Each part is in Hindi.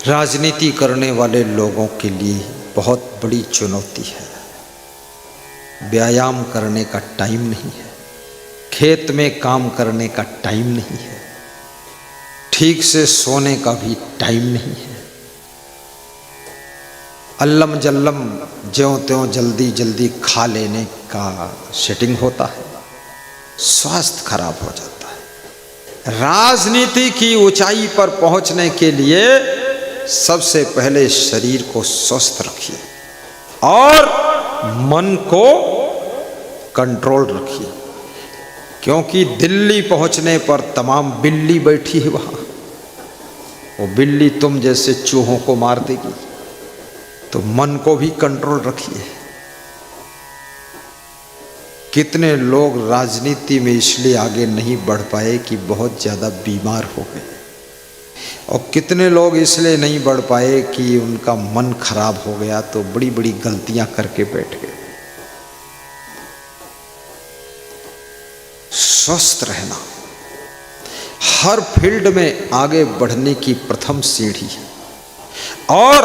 राजनीति करने वाले लोगों के लिए बहुत बड़ी चुनौती है। व्यायाम करने का टाइम नहीं है, खेत में काम करने का टाइम नहीं है, ठीक से सोने का भी टाइम नहीं है। अल्लम जल्लम ज्यों त्यों जल्दी जल्दी खा लेने का सेटिंग होता है, स्वास्थ्य खराब हो जाता है। राजनीति की ऊंचाई पर पहुंचने के लिए सबसे पहले शरीर को स्वस्थ रखिए और मन को कंट्रोल रखिए, क्योंकि दिल्ली पहुंचने पर तमाम बिल्ली बैठी है वहां। वो बिल्ली तुम जैसे चूहों को मार देगी, तो मन को भी कंट्रोल रखिए। कितने लोग राजनीति में इसलिए आगे नहीं बढ़ पाए कि बहुत ज़्यादा बीमार हो गए, और कितने लोग इसलिए नहीं बढ़ पाए कि उनका मन खराब हो गया तो बड़ी बड़ी गलतियां करके बैठ गए। स्वस्थ रहना हर फील्ड में आगे बढ़ने की प्रथम सीढ़ी है, और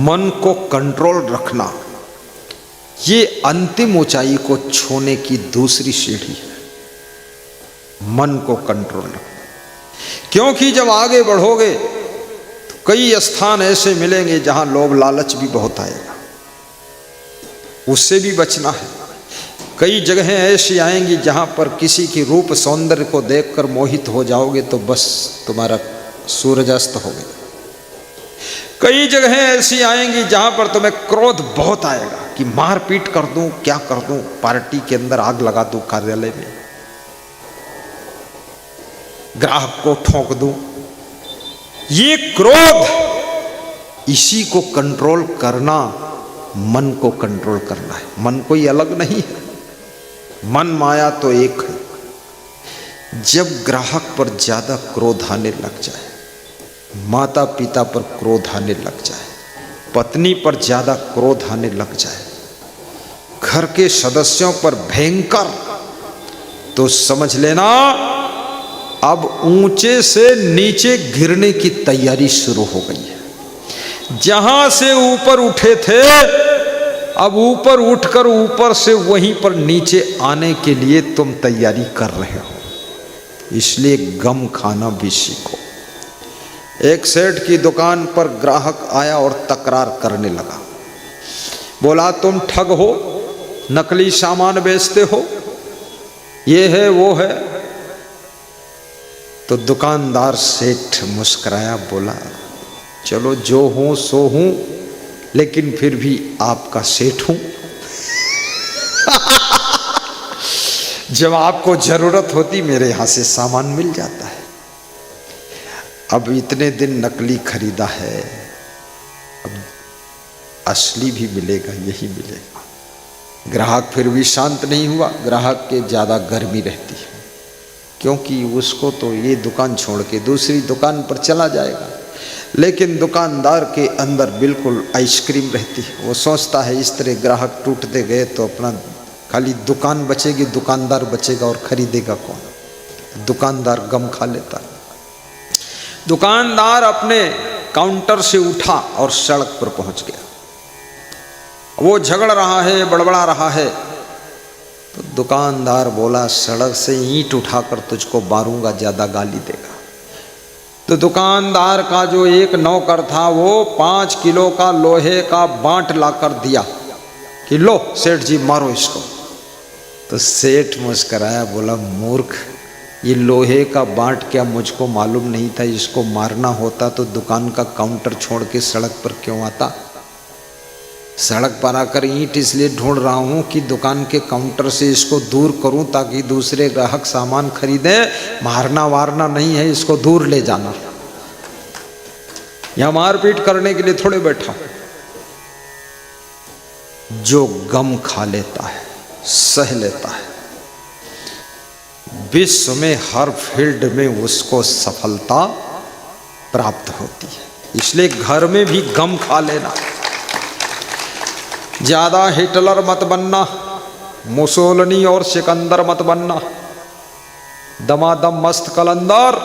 मन को कंट्रोल रखना ये अंतिम ऊंचाई को छूने की दूसरी सीढ़ी है। मन को कंट्रोल रखना, क्योंकि जब आगे बढ़ोगे तो कई स्थान ऐसे मिलेंगे जहां लोभ लालच भी बहुत आएगा, उससे भी बचना है। कई जगहें ऐसी आएंगी जहां पर किसी की रूप सौंदर्य को देखकर मोहित हो जाओगे तो बस तुम्हारा सूर्यास्त हो गया। कई जगहें ऐसी आएंगी जहां पर तुम्हें क्रोध बहुत आएगा कि मार पीट कर दूं, क्या कर दूं, पार्टी के अंदर आग लगा दूं, कार्यालय में ग्राहक को ठोक दूं। ये क्रोध, इसी को कंट्रोल करना, मन को कंट्रोल करना है। मन कोई अलग नहीं है, मन माया तो एक है। जब ग्राहक पर ज्यादा क्रोध आने लग जाए, माता पिता पर क्रोध आने लग जाए, पत्नी पर ज्यादा क्रोध आने लग जाए, घर के सदस्यों पर भयंकर, तो समझ लेना अब ऊंचे से नीचे गिरने की तैयारी शुरू हो गई है। जहां से ऊपर उठे थे, अब ऊपर उठकर ऊपर से वहीं पर नीचे आने के लिए तुम तैयारी कर रहे हो। इसलिए गम खाना भी सीखो। एक सेठ की दुकान पर ग्राहक आया और तकरार करने लगा, बोला तुम ठग हो, नकली सामान बेचते हो, ये है वो है। तो दुकानदार सेठ मुस्कुराया, बोला चलो जो हूं सो हूं, लेकिन फिर भी आपका सेठ हूं। जब आपको जरूरत होती मेरे यहां से सामान मिल जाता है। अब इतने दिन नकली खरीदा है, अब असली भी मिलेगा, यही मिलेगा। ग्राहक फिर भी शांत नहीं हुआ। ग्राहक के ज़्यादा गर्मी रहती है, क्योंकि उसको तो ये दुकान छोड़ के दूसरी दुकान पर चला जाएगा, लेकिन दुकानदार के अंदर बिल्कुल आइसक्रीम रहती है। वो सोचता है इस तरह ग्राहक टूटते गए तो अपना खाली दुकान बचेगी, दुकानदार बचेगा, और खरीदेगा कौन? दुकानदार गम खा लेता है। दुकानदार अपने काउंटर से उठा और सड़क पर पहुंच गया। वो झगड़ रहा है, बड़बड़ा रहा है। तो दुकानदार बोला सड़क से ईंट उठाकर तुझको मारूंगा, ज्यादा गाली देगा। तो दुकानदार का जो एक नौकर था वो 5 किलो का लोहे का बांट लाकर दिया कि लो सेठ जी मारो इसको। तो सेठ मुस्कराया, बोला मूर्ख, ये लोहे का बांट क्या मुझको मालूम नहीं था? इसको मारना होता तो दुकान का काउंटर छोड़ के सड़क पर क्यों आता? सड़क पर आकर ईंट इसलिए ढूंढ रहा हूं कि दुकान के काउंटर से इसको दूर करूं ताकि दूसरे ग्राहक सामान खरीदे। मारना वारना नहीं है, इसको दूर ले जाना। यहां मारपीट करने के लिए थोड़े बैठा। जो गम खा लेता है, सह लेता है, विश्व में हर फील्ड में उसको सफलता प्राप्त होती है। इसलिए घर में भी गम खा लेना। ज्यादा हिटलर मत बनना, मुसोलिनी और सिकंदर मत बनना, दमादम मस्त कलंदर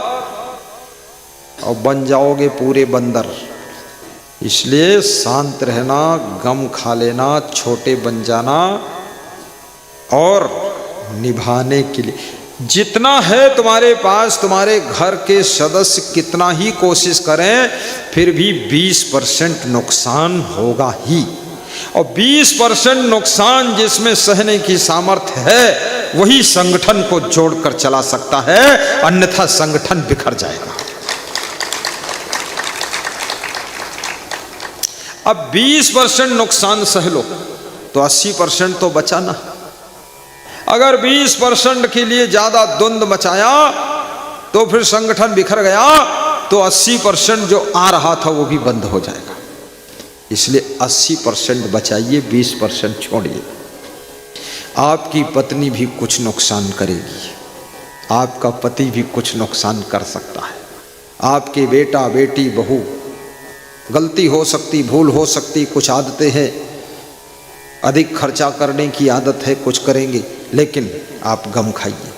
और बन जाओगे पूरे बंदर। इसलिए शांत रहना, गम खा लेना, छोटे बन जाना और निभाने के लिए जितना है तुम्हारे पास, तुम्हारे घर के सदस्य कितना ही कोशिश करें फिर भी 20% नुकसान होगा ही। और 20% नुकसान जिसमें सहने की सामर्थ्य है वही संगठन को जोड़कर चला सकता है, अन्यथा संगठन बिखर जाएगा। अब 20% नुकसान सह लो तो 80% तो बचा ना। अगर 20% के लिए ज्यादा द्वंद्व मचाया तो फिर संगठन बिखर गया तो 80% जो आ रहा था वो भी बंद हो जाएगा। इसलिए 80% बचाइए, 20% छोड़िए। आपकी पत्नी भी कुछ नुकसान करेगी, आपका पति भी कुछ नुकसान कर सकता है, आपके बेटा बेटी बहू, गलती हो सकती, भूल हो सकती, कुछ आदतें हैं, अधिक खर्चा करने की आदत है, कुछ करेंगे, लेकिन आप गम खाइए,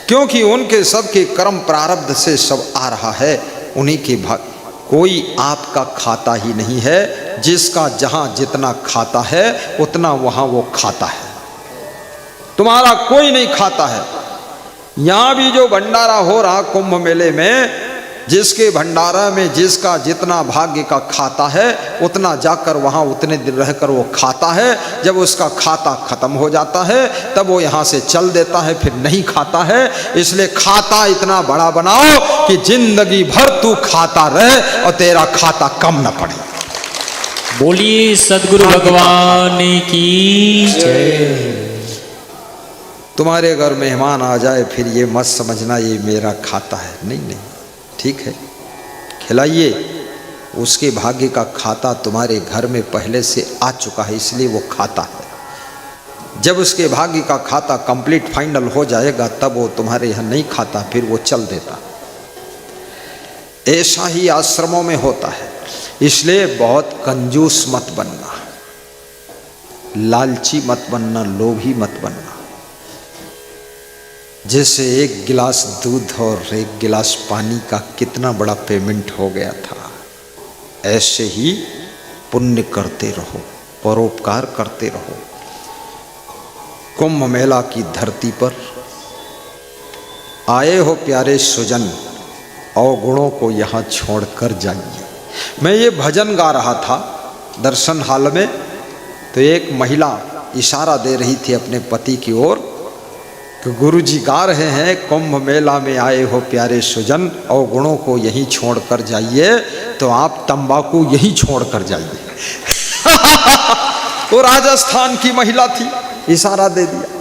क्योंकि उनके सबके कर्म प्रारब्ध से सब आ रहा है, उन्हीं के भाग। कोई आपका खाता ही नहीं है, जिसका जहां जितना खाता है उतना वहां वो खाता है, तुम्हारा कोई नहीं खाता है। यहां भी जो भंडारा हो रहा कुंभ मेले में, जिसके भंडारा में जिसका जितना भाग्य का खाता है उतना जाकर वहां उतने दिन रहकर वो खाता है। जब उसका खाता खत्म हो जाता है तब वो यहां से चल देता है, फिर नहीं खाता है। इसलिए खाता इतना बड़ा बनाओ कि जिंदगी भर तू खाता रहे और तेरा खाता कम न पड़े। बोलिए सदगुरु भगवान की जय। तुम्हारे घर मेहमान आ जाए फिर ये मत समझना ये मेरा खाता है, नहीं नहीं, ठीक है, खिलाइए, उसके भाग्य का खाता तुम्हारे घर में पहले से आ चुका है, इसलिए वो खाता है। जब उसके भाग्य का खाता कंप्लीट फाइनल हो जाएगा तब वो तुम्हारे यहाँ नहीं खाता, फिर वो चल देता। ऐसा ही आश्रमों में होता है। इसलिए बहुत कंजूस मत बनना, लालची मत बनना, लोभी मत बनना। जैसे एक गिलास दूध और एक गिलास पानी का कितना बड़ा पेमेंट हो गया था, ऐसे ही पुण्य करते रहो, परोपकार करते रहो। कुंभ मेला की धरती पर आए हो प्यारे सुजन, अवगुणों को यहाँ छोड़कर जाइए। मैं ये भजन गा रहा था दर्शन हाल में, तो एक महिला इशारा दे रही थी अपने पति की ओर कि गुरुजी गा रहे हैं, कुंभ मेला में आए हो प्यारे सुजन, अवगुणों को यहीं छोड़कर जाइए, तो आप तंबाकू यहीं छोड़कर जाइए। वो राजस्थान की महिला थी, इशारा दे दिया।